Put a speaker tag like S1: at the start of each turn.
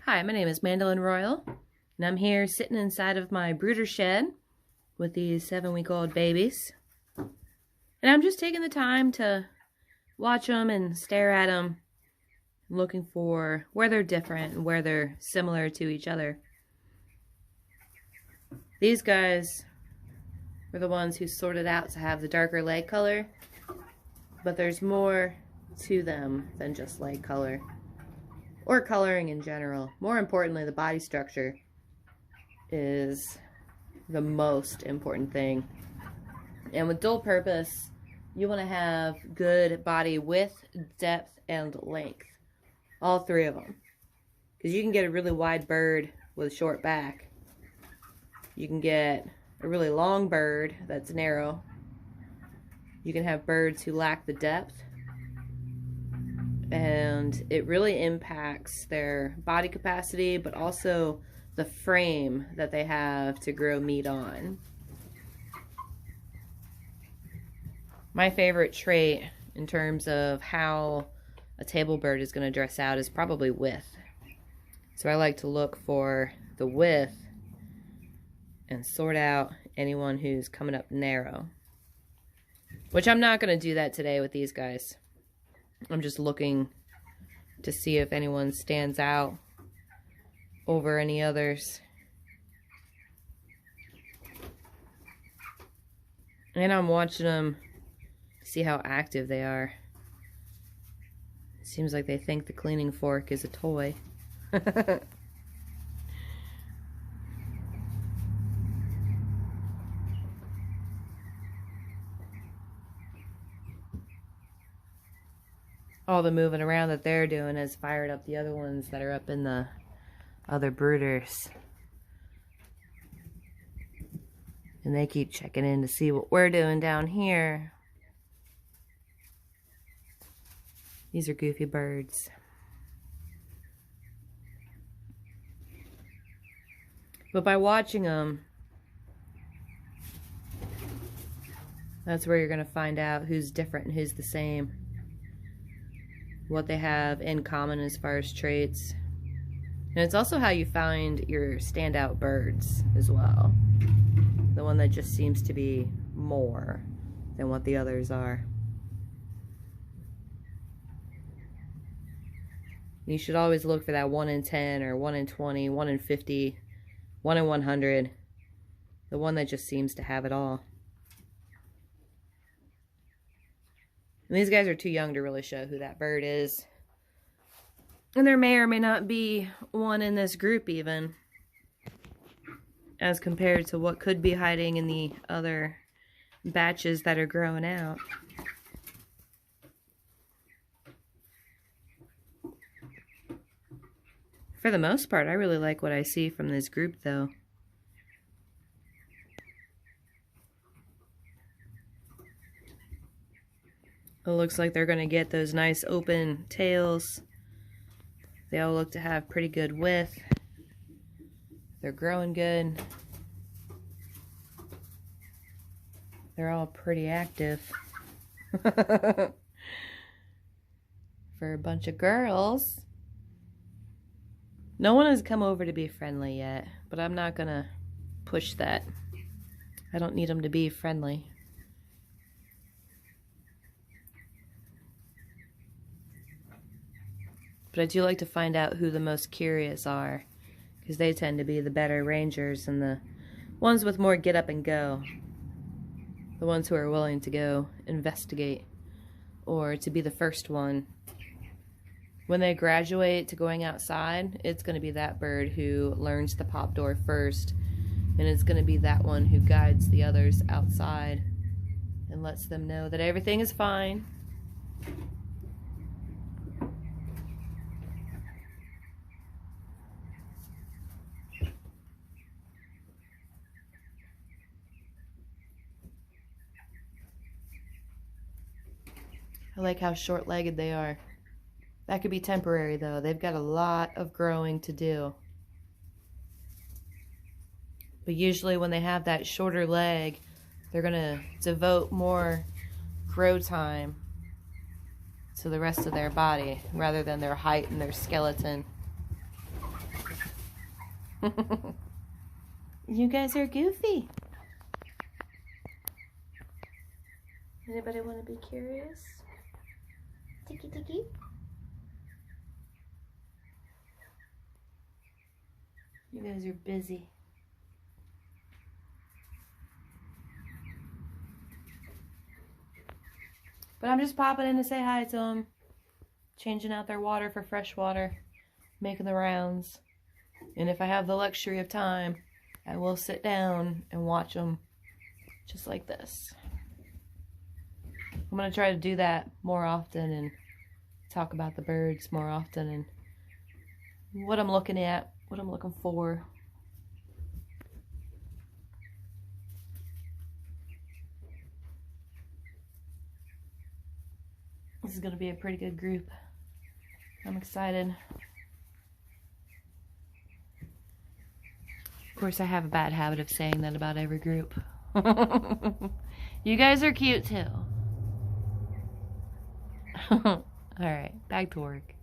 S1: Hi, my name is Mandolin Royal, and I'm here sitting inside of my brooder shed with these 7-week-old babies. And I'm just taking the time to watch them and stare at them, looking for where they're different and where they're similar to each other. These guys were the ones who sorted out to have the darker leg color, but there's more to them than just leg color. Or coloring in general. More importantly, the body structure is the most important thing. And with dual purpose, you want to have good body width, depth, and length. All three of them. Because you can get a really wide bird with a short back. You can get a really long bird that's narrow. You can have birds who lack the depth. And it really impacts their body capacity, but also the frame that they have to grow meat on. My favorite trait in terms of how a table bird is going to dress out is probably width. So I like to look for the width and sort out anyone who's coming up narrow. Which I'm not going to do that today with these guys. I'm just looking to see if anyone stands out over any others. And I'm watching them, see how active they are. It seems like they think the cleaning fork is a toy. All the moving around that they're doing has fired up the other ones that are up in the other brooders. And they keep checking in to see what we're doing down here. These are goofy birds. But by watching them, that's where you're going to find out who's different and who's the same. What they have in common as far as traits. And it's also how you find your standout birds as well. The one that just seems to be more than what the others are. You should always look for that 1 in 10 or 1 in 20, 1 in 50, 1 in 100. The one that just seems to have it all. And these guys are too young to really show who that bird is. And there may or may not be one in this group even, as compared to what could be hiding in the other batches that are growing out. For the most part, I really like what I see from this group though. It looks like they're going to get those nice open tails. They all look to have pretty good width. They're growing good. They're all pretty active. For a bunch of girls. No one has come over to be friendly yet, but I'm not going to push that. I don't need them to be friendly. But I do like to find out who the most curious are, because they tend to be the better rangers and the ones with more get up and go. The ones who are willing to go investigate or to be the first one. When they graduate to going outside, it's going to be that bird who learns the pop door first, and it's going to be that one who guides the others outside and lets them know that everything is fine. I like how short-legged they are. That could be temporary though. They've got a lot of growing to do. But usually when they have that shorter leg, they're going to devote more grow time to the rest of their body rather than their height and their skeleton. You guys are goofy. Anybody want to be curious? Tiki tiki. You guys are busy. But I'm just popping in to say hi to them. Changing out their water for fresh water. Making the rounds. And if I have the luxury of time, I will sit down and watch them just like this. I'm going to try to do that more often and talk about the birds more often and what I'm looking at, what I'm looking for. This is going to be a pretty good group. I'm excited. Of course, I have a bad habit of saying that about every group. You guys are cute too. Alright, back to work.